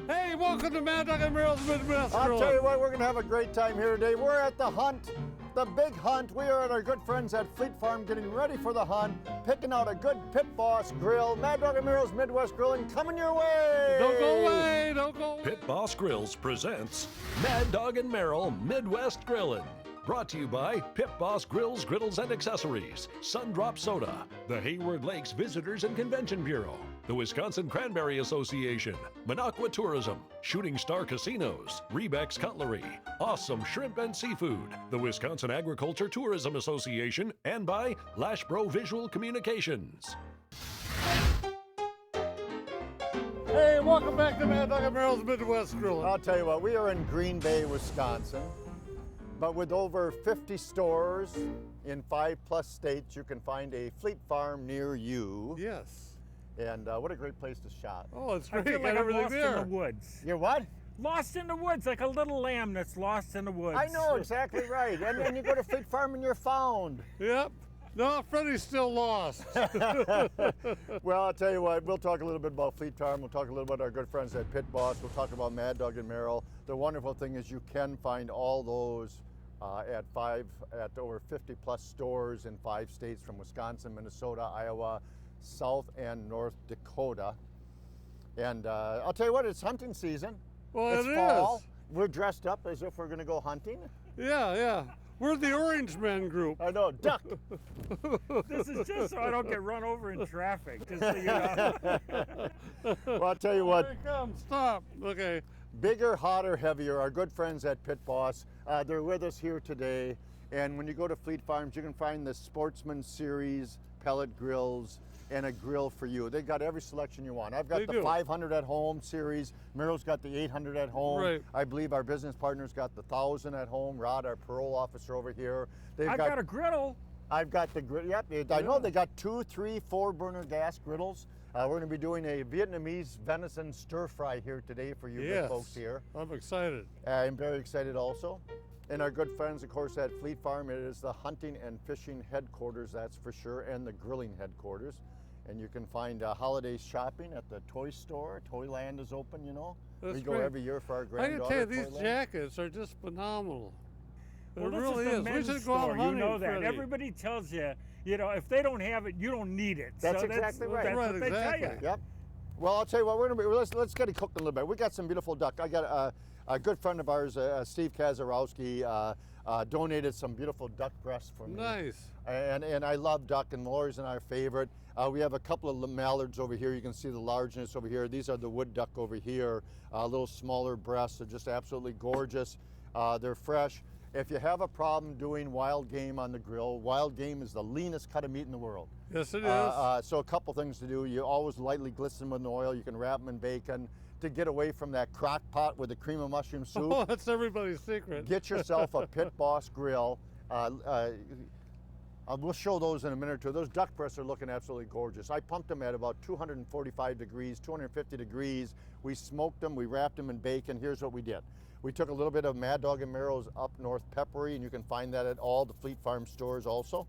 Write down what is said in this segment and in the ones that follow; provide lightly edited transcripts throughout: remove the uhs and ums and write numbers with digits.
Hey, welcome to Mad Dog Merrill's Midwest I'll Grilling. tell you what, we're going to have a great time here today. We're at the hunt, the big hunt. We are at our good friends at Fleet Farm getting ready for the hunt, picking out a good Pit Boss grill. Mad Dog Merrill's Midwest Grilling coming your way. Don't go away, don't go away. Pit Boss Grills presents Mad Dog and Merrill Midwest Grillin'. Brought to you by Pit Boss Grills, Griddles, and Accessories, Sundrop Soda, the Hayward Lakes Visitors and Convention Bureau, the Wisconsin Cranberry Association, Minocqua Tourism, Shooting Star Casinos, Rebeck's Cutlery, Awesome Shrimp and Seafood, the Wisconsin Agriculture Tourism Association, and by Lashbro Visual Communications. Hey, welcome back to Mad Dog Merrill's Midwest Grilling. I'll tell you what, we are in Green Bay, Wisconsin, but with over 50 stores in 5+ states, you can find a Fleet Farm near you. Yes. And what a great place to shop. Oh, it's I great. feel like Got I'm everything lost there. in the woods. You're what? Lost in the woods, like a little lamb that's lost in the woods. I know, exactly right. And then you go to Fleet Farm and you're found. Yep. No, Freddie's still lost. Well, I'll tell you what, we'll talk a little bit about Fleet Farm. We'll talk a little bit about our good friends at Pit Boss. We'll talk about Mad Dog and Merrill. The wonderful thing is you can find all those at over 50+ stores in 5 states from Wisconsin, Minnesota, Iowa, South and North Dakota. And I'll tell you what, it's hunting season. Well, It's it fall. is. We're dressed up as if we're going to go hunting. Yeah, yeah. We're the Orange Men group. I know, duck. This is just so I don't get run over in traffic, just so you know. Well, I'll tell you what, Here it comes. Stop. Okay. bigger, hotter, heavier, our good friends at Pit Boss, they're with us here today. And when you go to Fleet Farms, you can find the Sportsman Series pellet grills and a grill for you. They've got every selection you want. I've got They the do. 500 at home series. Merrill's got the 800 at home. Right. I believe our business partner's got the 1000 at home. Rod, our parole officer over here. I've got a griddle. I've got the grill. Yep, I know they got 2, 3, 4 burner gas griddles. We're going to be doing a Vietnamese venison stir fry here today for you good folks here. I'm excited. I'm very excited also. And our good friends, of course, at Fleet Farm, it is the hunting and fishing headquarters, that's for sure, and the grilling headquarters. And you can find holiday shopping at the toy store. Toyland is open, you know. That's We go great. every year for our I can granddaughter. tell you, these Toyland. jackets are just phenomenal. Well, it this really is the is. men's We should go out store. You hunting, know that. Freddie. Everybody tells you, you know, if they don't have it, you don't need it. That's so exactly right. That's Right, what they exactly. tell you. Yep. Well, I'll tell you what, we're gonna be, let's get it cooked a little bit. We got some beautiful duck. I got a good friend of ours, Steve Kazarowski, donated some beautiful duck breasts for me. Nice. And I love duck, and Lori's and our favorite. We have a couple of mallards over here. You can see the largeness over here. These are the wood duck over here. A little smaller breasts. They're just absolutely gorgeous. They're fresh. If you have a problem doing wild game on the grill, wild game is the leanest cut of meat in the world. Yes, it is. So a couple things to do. You always lightly glisten them in oil. You can wrap them in bacon to get away from that crock pot with the cream of mushroom soup. Oh, that's everybody's secret. Get yourself a Pit Boss grill. We'll show those in a minute or two. Those duck breasts are looking absolutely gorgeous. I pumped them at about 245 degrees, 250 degrees. We smoked them, we wrapped them in bacon. Here's what we did. We took a little bit of Mad Dog and Merrill's Up North Peppery, and you can find that at all the Fleet Farm stores also.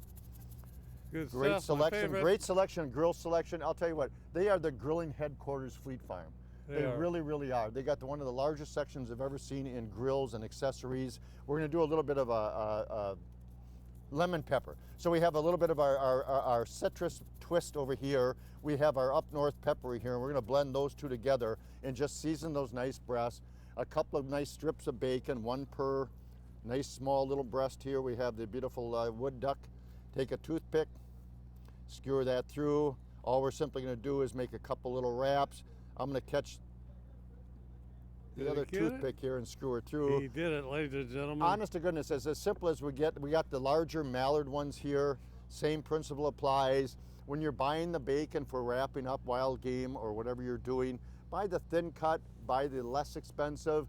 Good Great stuff, my selection, favorite. great selection, grill selection. I'll tell you what, they are the grilling headquarters Fleet Farm. They are. really, really are. They got one of the largest sections I've ever seen in grills and accessories. We're going to do a little bit of a lemon pepper. So we have a little bit of our citrus twist over here. We have our Up North peppery here, and we're going to blend those two together and just season those nice breasts. A couple of nice strips of bacon, one per nice small little breast here. We have the beautiful wood duck. Take a toothpick, skewer that through. All we're simply going to do is make a couple little wraps. I'm going to catch the Did he other get it? toothpick here and screw it through. He did it, ladies and gentlemen. Honest to goodness, it's as simple as we get. We got the larger mallard ones here. Same principle applies. When you're buying the bacon for wrapping up wild game or whatever you're doing, buy the thin cut, buy the less expensive.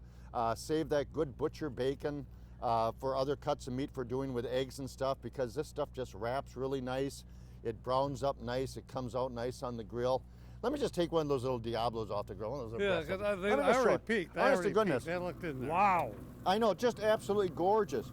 Save that good butcher bacon for other cuts of meat for doing with eggs and stuff, because this stuff just wraps really nice. It browns up nice. It comes out nice on the grill. Let me just take one of those little Diablos off the grill. One of those little Yeah, breasts. because I Let me just show already it. peeked. Honest to goodness. Peeked. I looked in there. Wow. I know, just absolutely gorgeous.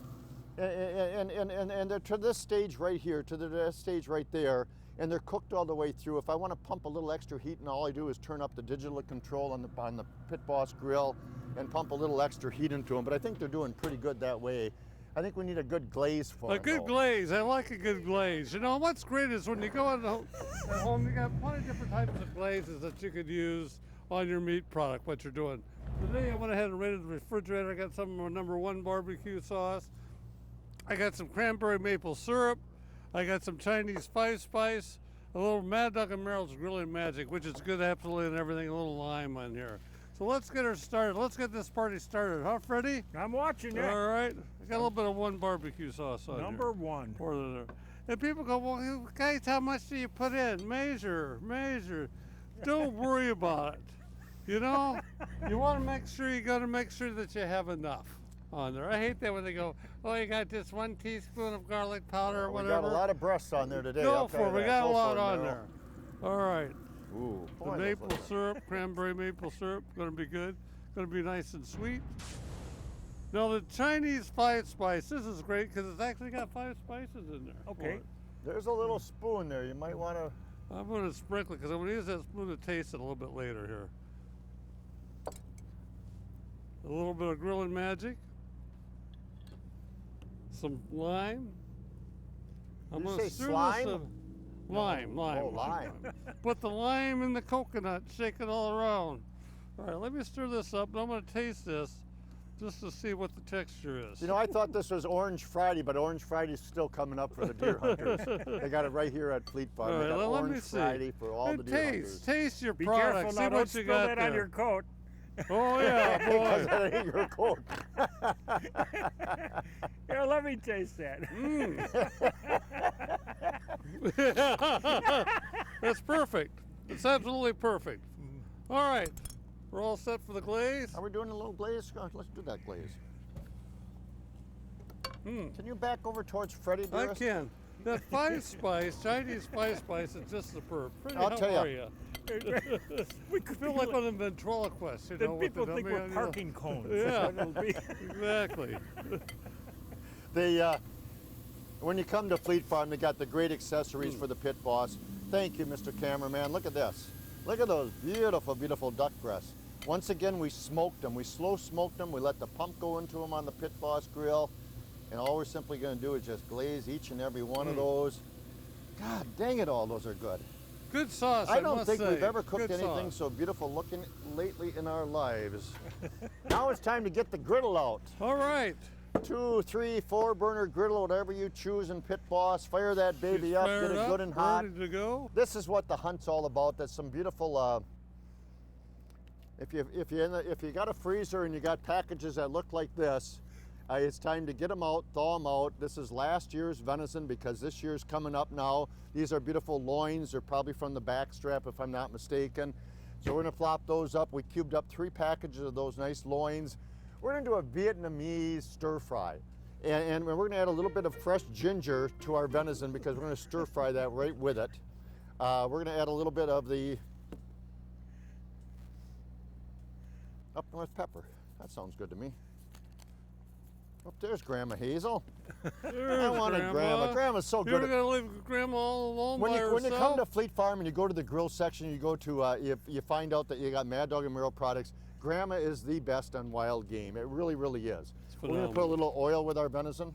And they're to this stage right here, to the stage right there, and they're cooked all the way through. If I want to pump a little extra heat, and all I do is turn up the digital control on the Pit Boss grill and pump a little extra heat into them. But I think they're doing pretty good that way. I think we need a good glaze for A them, good though. glaze. I like a good glaze. You know, what's great is when you go at home, you got plenty of different types of glazes that you could use on your meat product, what you're doing. Today I went ahead and raided the refrigerator. I got some of my #1 barbecue sauce. I got some cranberry maple syrup. I got some Chinese five spice, a little Mad Dog and Merrill's Grilling Magic, which is good absolutely and everything, a little lime on here. So let's get her started. Let's get this party started, huh, Freddie? I'm watching it. All right. I got a little bit of 1 barbecue sauce on Number here. 1. Pour it in there. And people go, well, guys, how much do you put in? Measure. Don't worry about it. You know, you want to make sure, you got to make sure that you have enough on there. I hate that when they go, oh, you got just 1 teaspoon of garlic powder or We whatever. got a lot of breasts on there today. Go I'll tell for it. you We that. got a Go lot for it, on Merrill. there. All right. Ooh, The boy, maple those look- syrup, cranberry maple syrup, going to be good. Going to be nice and sweet. Now the Chinese five spice, this is great because it's actually got 5 spices in there. Okay. There's a little spoon there. You might want to. I'm going to sprinkle it because I'm going to use that spoon to taste it a little bit later here. A little bit of Grilling Magic. Some lime. I'm Did you going to say stir slime? this. Lime. Oh, lime. Put the lime in the coconut, shake it all around. All right, let me stir this up, and I'm going to taste this just to see what the texture is. You know, I thought this was Orange Friday, but Orange Friday's still coming up for the deer hunters. They got it right here at Fleet Farm. All They right, got let me Orange see. Friday for all the deer hunters. Taste your Be product. careful See now, what don't you spill got that there. on your coat. Oh yeah, Because boy. that ain't your coat. Here, let me taste that. That's perfect. It's absolutely perfect. All right, we're all set for the glaze. Are we doing a little glaze? Let's do that glaze. Mm, Can you back over towards Freddie, I dearest? can. That five spice, Chinese five spice, is just superb. Freddie, I'll how tell ya. are you? We could I feel like one of them ventriloquists, you know. then with people the think dummy we're on, you know. parking cones. Yeah. That's what it'll be. Exactly. When you come to Fleet Farm, they got the great accessories for the Pit Boss. Thank you, Mr. Cameraman. Look at this. Look at those beautiful, beautiful duck breasts. Once again, we smoked them. We slow smoked them. We let the pump go into them on the Pit Boss grill. And all we're simply going to do is just glaze each and every one of those. God dang it, all those are good. Good sauce, I don't must think we've say. ever cooked Good anything sauce. so beautiful looking lately in our lives. Now it's time to get the griddle out. All right. 2, 3, 4 burner griddle, whatever you choose in Pit Boss. Fire that baby up, Fire get it good and hot. Ready to go. This is what the hunt's all about. That's some beautiful. If you got a freezer and you got packages that look like this, it's time to get them out, thaw them out. This is last year's venison because this year's coming up now. These are beautiful loins. They're probably from the back strap if I'm not mistaken. So we're gonna flop those up. We cubed up 3 packages of those nice loins. We're gonna do a Vietnamese stir fry. And we're gonna add a little bit of fresh ginger to our venison because we're gonna stir fry that right with it. We're gonna add a little bit of the up north pepper. That sounds good to me. Up there's Grandma Hazel. I wanted Grandma. Grandma's so You're good. gonna leave Grandma all alone When by you herself? come to Fleet Farm and you go to the grill section, you go to if you find out that you got Mad Dog and Merrill products, Grandma is the best on wild game. It really, really is. We're gonna put a little oil with our venison.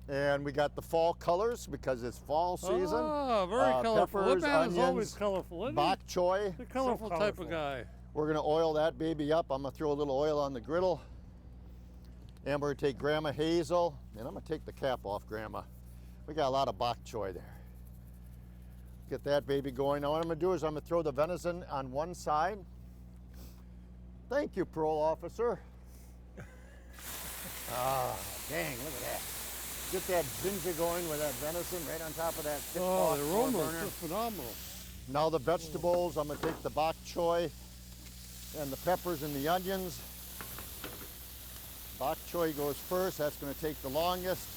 And we got the fall colors because it's fall season. Ah, very colorful. Peppers, That man is always onions, colorful, isn't bok choy. he? A colorful So type of colorful. guy. We're gonna oil that baby up. I'm gonna throw a little oil on the griddle. And we're gonna take Grandma Hazel, and I'm gonna take the cap off Grandma. We got a lot of bok choy there. Get that baby going. Now what I'm gonna do is I'm gonna throw the venison on one side. Thank you, parole officer. Ah, dang, look at that. Get that ginger going with that venison right on top of that Pit Oh, Boss the four aroma is burner. just phenomenal. Now the vegetables, I'm gonna take the bok choy and the peppers and the onions. Bok choy goes first, that's gonna take the longest.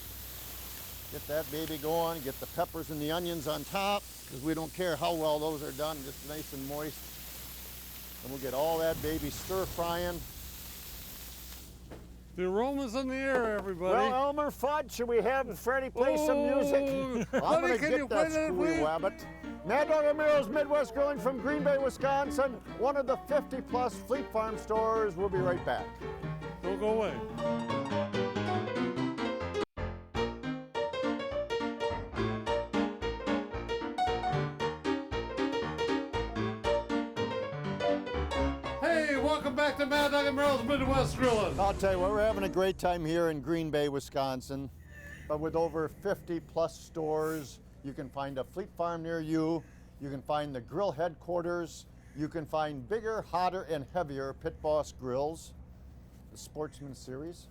Get that baby going, get the peppers and the onions on top, because we don't care how well those are done, just nice and moist. And we'll get all that baby stir frying. The aroma's in the air, everybody. Well, Elmer Fudd, should we have Freddie play some music? I'm Buddy, gonna can get you that play that, screwy please? wabbit. Mad Dog and Merrill's Midwest Grilling from Green Bay, Wisconsin. One of the 50+ Fleet Farm stores. We'll be right back. Don't go away. Hey, welcome back to Mad Dog and Merrill's Midwest Grilling. I'll tell you what, we're having a great time here in Green Bay, Wisconsin. But with over 50+ stores, you can find a Fleet Farm near you. You can find the grill headquarters. You can find bigger, hotter, and heavier Pit Boss grills. The Sportsman series.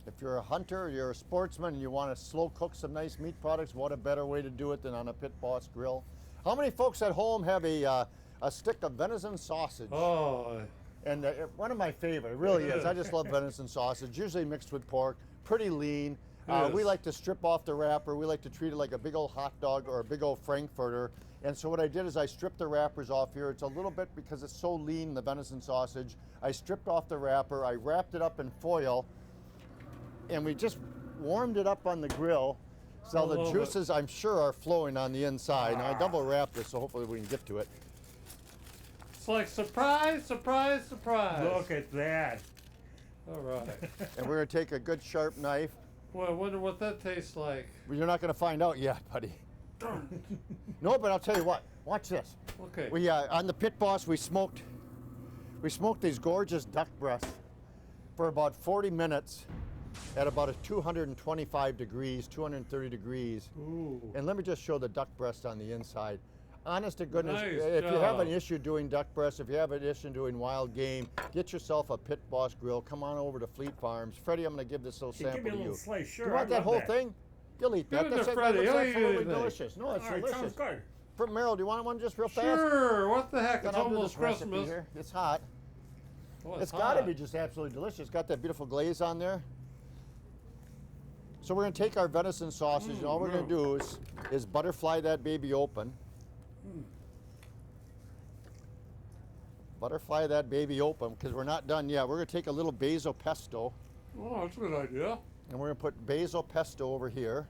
If you're a hunter, you're a sportsman, and you want to slow cook some nice meat products, what a better way to do it than on a Pit Boss grill. How many folks at home have a stick of venison sausage? Oh, And one of my favorite, it really is. I just love venison sausage, usually mixed with pork, pretty lean. We Yes. like to strip off the wrapper. We like to treat it like a big old hot dog or a big old Frankfurter. And so what I did is I stripped the wrappers off here. It's a little bit, because it's so lean, the venison sausage, I stripped off the wrapper, I wrapped it up in foil, and we just warmed it up on the grill. So the love it. juices, I'm sure, are flowing on the inside. Now I double wrapped it, so hopefully we can get to it. it's like surprise, surprise, surprise. Look at that. All right. And we're gonna take a good sharp knife. Well, I wonder what that tastes like. Well, you're not gonna find out yet, buddy. No, but I'll tell you what. Watch this. Okay. We on the Pit Boss, we smoked these gorgeous duck breasts for about 40 minutes at about a 225 degrees, 230 degrees. Ooh. And let me just show the duck breast on the inside. Honest to goodness, Nice if you have an job. issue doing duck breast, if you have an issue doing wild game, get yourself a Pit Boss grill. Come on over to Fleet Farms. Freddie, I'm gonna give this little Hey, sample give me a to little you. slice, sure. You want I that love whole thing? You'll eat that. Give it to That Freddie. looks He'll eat absolutely anything. delicious. No, it's All right, delicious. sounds good. For Merrill, do you want one just real fast? Sure. What the heck? Then It's I'll do almost this recipe Christmas. here. It's hot. Oh, It's got to hot. be just absolutely delicious. It's got that beautiful glaze on there. So we're going to take our venison sausage, and all we're going to do is butterfly that baby open. Butterfly that baby open, because we're not done yet. We're going to take a little basil pesto, Oh, that's a good idea. and we're going to put basil pesto over here.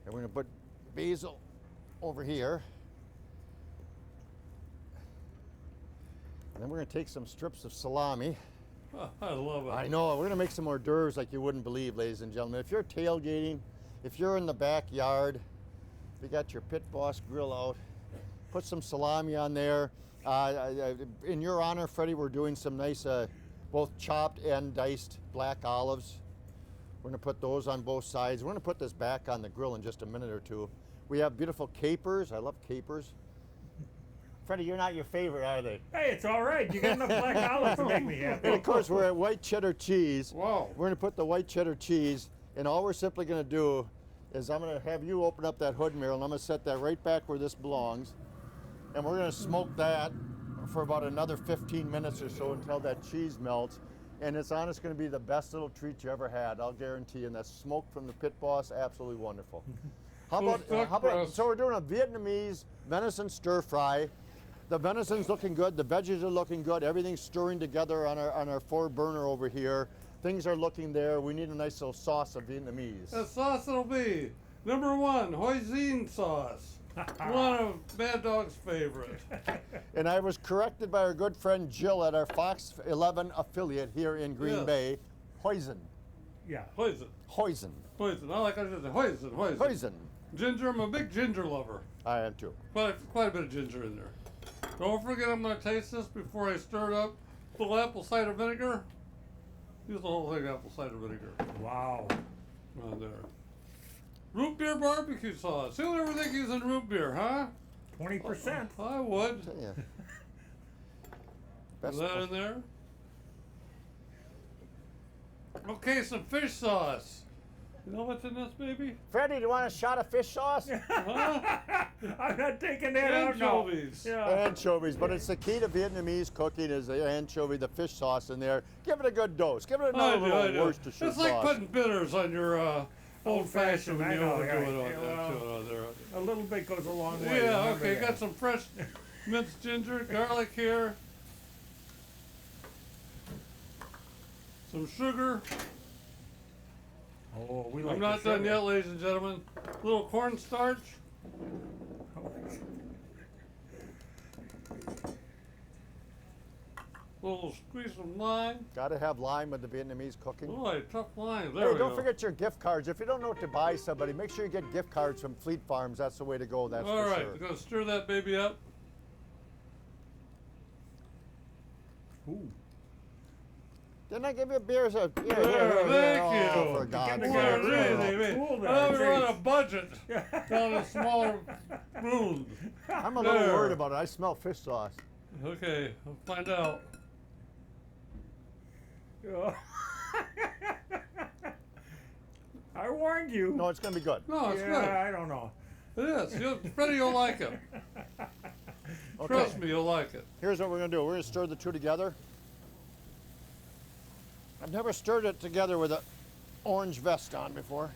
And we're going to put basil over here. And then we're going to take some strips of salami. I love it. I know, we're gonna make some hors d'oeuvres like you wouldn't believe, ladies and gentlemen. If you're tailgating, if you're in the backyard, if you got your Pit Boss grill out, put some salami on there. In your honor, Freddie, we're doing some nice, both chopped and diced black olives. We're gonna put those on both sides. We're gonna put this back on the grill in just a minute or two. We have beautiful capers. I love capers. Freddie, you're not your favorite, are they? Hey, it's all right. You got enough black olives to make me happy. And of course, we're at white cheddar cheese. Wow. We're gonna put the white cheddar cheese, and all we're simply gonna do is I'm gonna have you open up that hood, Merrill, and I'm gonna set that right back where this belongs. And we're gonna smoke that for about another 15 minutes or so until that cheese melts. And it's honest gonna be the best little treat you ever had, I'll guarantee you. And that smoke from the Pit Boss, absolutely wonderful. How Those about, duck breasts. so we're doing a Vietnamese venison stir fry. The venison's looking good, the veggies are looking good, everything's stirring together on our 4-burner over here. Things are looking there. We need a nice little sauce of Vietnamese. The sauce it'll be number 1, hoisin sauce. One of Mad Dog's favorite. And I was corrected by our good friend Jill at our Fox 11 affiliate here in Green Yes. Bay. Hoisin. Yeah. Hoisin. Hoisin. Hoisin. I like I said, hoisin. Hoisin. Hoisin. Ginger. I'm a big ginger lover. I am too. Quite a bit of ginger in there. Don't forget, I'm going to taste this before I stir it up. A little apple cider vinegar. Use the whole thing apple cider vinegar. Wow. On there. Root beer barbecue sauce. Who would ever think using root beer, huh? 20%. I would. Yeah. Is that in there? Okay, some fish sauce. You know what's in this, baby? Freddie, do you want a shot of fish sauce? Huh? I'm not taking that out now. Anchovies. Yeah. Anchovies, but it's the key to Vietnamese cooking is the anchovy, the fish sauce in there. Give it a good dose. Give it another little Worcestershire It's like sauce. putting bitters on your old-fashioned when I you know, overdo yeah, it on yeah, that. well, do it on there. A little bit goes a long way. Yeah, remember okay, that. got some fresh minced ginger, garlic here. some sugar. Oh, we like I'm the not done sugar. yet, ladies and gentlemen. A little cornstarch. A little squeeze of lime. Got to have lime with the Vietnamese cooking. Boy, tough lime. There Hey, we don't go. forget your gift cards. If you don't know what to buy somebody, make sure you get gift cards from Fleet Farms. That's the way to go, that's All for right, sure. we're going to stir that baby up. Ooh. Didn't I give you a beer? So, Thank you. Oh, for God's the sake. guy Really, really baby. cool there, Oh, we're on a Trace. budget. Down to smaller spoons. I'm a little There. worried about it. I smell fish sauce. Okay, we'll find out. I warned you. No, it's going to be good. No, it's yeah, I don't know. good. It is. Freddie, you'll like it. Okay. Trust me, you'll like it. Here's what we're going to do. We're going to stir the two together. I've never stirred it together with an orange vest on before.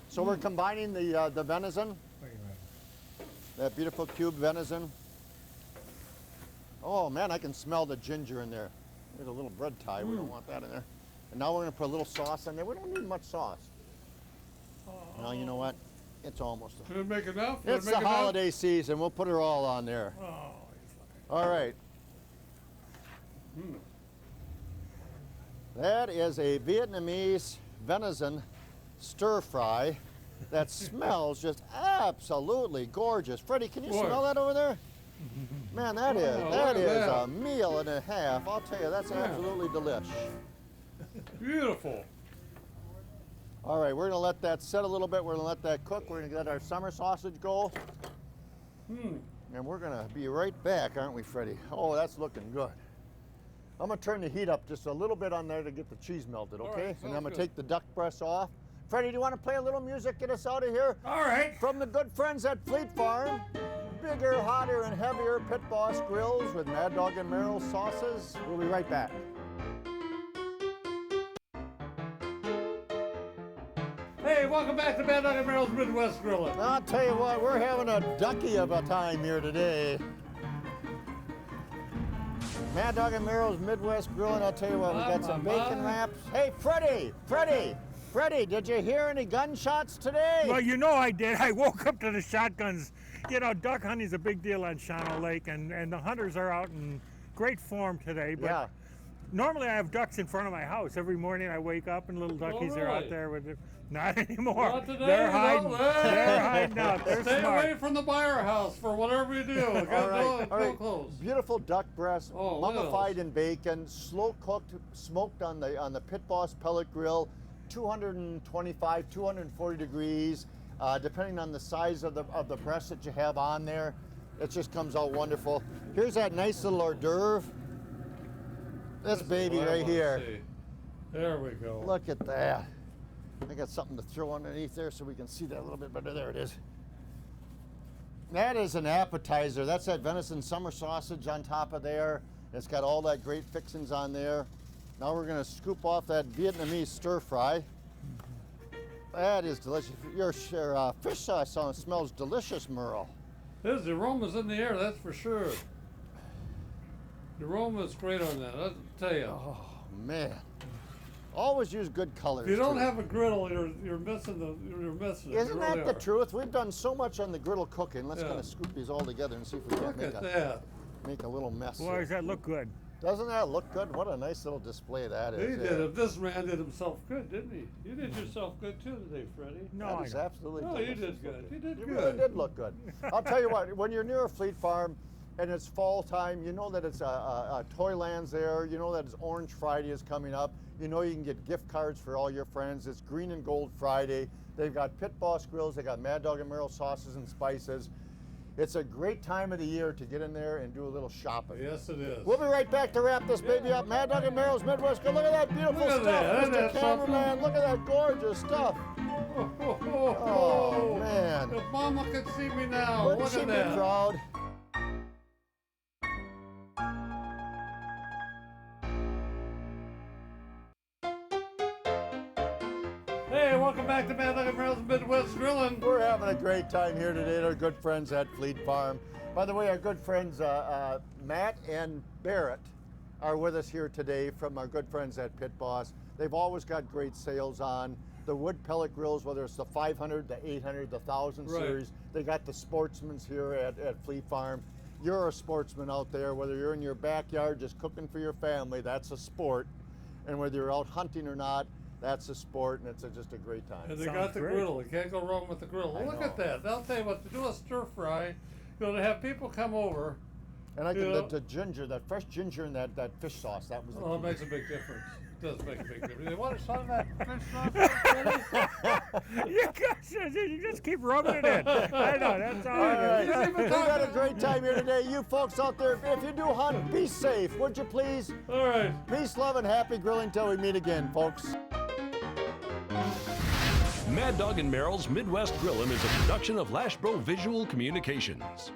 So we're combining the venison, Wait a minute. that beautiful cube venison. Oh man, I can smell the ginger in there. There's a little bread tie. We don't want that in there. And now we're going to put a little sauce in there. We don't need much sauce. Now you know what? It's almost. Should we make enough? Should It's we the make enough? holiday season. We'll put her all on there. Oh, he's All right. That is a Vietnamese venison stir fry that smells just absolutely gorgeous. Freddie, can you Boy. smell that over there? Man, that is Oh, that look at is that. a meal and a half. I'll tell you, that's Yeah. absolutely delish. Beautiful. All right, we're gonna let that set a little bit. We're gonna let that cook. We're gonna let our summer sausage go. And we're gonna be right back, aren't we, Freddie? Oh, that's looking good. I'm gonna turn the heat up just a little bit on there to get the cheese melted, All okay? right, And I'm gonna sounds take the duck breast off. Freddie, do you wanna play a little music, get us out of here? All right. From the good friends at Fleet Farm, bigger, hotter, and heavier Pit Boss grills with Mad Dog and Merrill sauces. We'll be right back. Hey, welcome back to Mad Dog and Merrill's Midwest Grilling. I'll tell you what, we're having a ducky of a time here today. Mad Dog and Merrill's Midwest Grilling. I'll tell you what, we got some bacon wraps. Hey, Freddie, did you hear any gunshots today? Well, you know I did. I woke up to the shotguns. You know, duck hunting's a big deal on Shawano Lake, and the hunters are out in great form today. But Yeah. normally I have ducks in front of my house. Every morning I wake up and little duckies are out really? there with it. Not anymore. Not today, They're no. hiding. They're hiding out. They're Stay smart. away from the buyer house for whatever you do. All Don't right. close. Beautiful duck breast, Oh, look at mummified those. in bacon, slow cooked, smoked on the Pit Boss pellet grill, 225, 240 degrees, depending on the size of the breast that you have on there. It just comes out wonderful. Here's that nice little hors d'oeuvre. This baby What I right wanna here. see. There we go. Look at that. I got something to throw underneath there so we can see that a little bit better. There it is. That is an appetizer. That's that venison summer sausage on top of there. It's got all that great fixings on there. Now we're gonna scoop off that Vietnamese stir fry. That is delicious. Your fish sauce smells delicious, Merle. There's the aroma's in the air, that's for sure. The aroma's great on that, I'll tell you. Oh man. Always use good colors. If you don't too. have a griddle, you're missing it. Isn't You that really the are. truth? We've done so much on the griddle cooking. Let's Yeah. kind of scoop these all together and see if we can Look make at a, that. make a little mess. Boy, here. does that look good. Doesn't that look good? What a nice little display that He is. did it. This man did himself good, didn't he? You did yourself good too today, Freddie. No, That I is don't. absolutely No, you delicious. did good. You did You good. really did look good. I'll tell you what, when you're near a Fleet Farm and it's fall time, you know that it's Toyland's there, you know that it's Orange Friday is coming up, you know you can get gift cards for all your friends. It's Green and Gold Friday. They've got Pit Boss grills, they got Mad Dog and Merrill sauces and spices. It's a great time of the year to get in there and do a little shopping. Yes, it is. We'll be right back to wrap this baby up. Mad Dog and Merrill's Midwest. Look at that beautiful Look at stuff, that. Isn't Mr. that Cameraman. Look at that gorgeous stuff. Oh, man. If Mama could see me now, Wouldn't look she at be that. proud? Hey, welcome back to Mad Dog and Merrill's Midwest Grilling. We're having a great time here today. Our good friends at Fleet Farm. By the way, our good friends Matt and Barrett are with us here today from our good friends at Pit Boss. They've always got great sales on. The wood pellet grills, whether it's the 500, the 800, the 1000 Right. series, they got the Sportsman's here at Fleet Farm. You're a sportsman out there, whether you're in your backyard just cooking for your family, that's a sport. And whether you're out hunting or not, that's a sport, and it's just a great time. And they Sounds got the great. griddle. You can't go wrong with the griddle. I Look know. at that. I'll tell you what, to do a stir fry, to have people come over, And I You think know- the ginger, that fresh ginger and that fish sauce, that was the oh, it key. makes a big difference. It does make a big difference. You want to shove that fish sauce? You just keep rubbing it in. I know, that's all All right, it is. even we had a great time here today. You folks out there, if you do hunt, be safe, would you please? All right. Peace, love, and happy grilling till we meet again, folks. Mad Dog and Merrill's Midwest Grillin' is a production of Lashbro Visual Communications.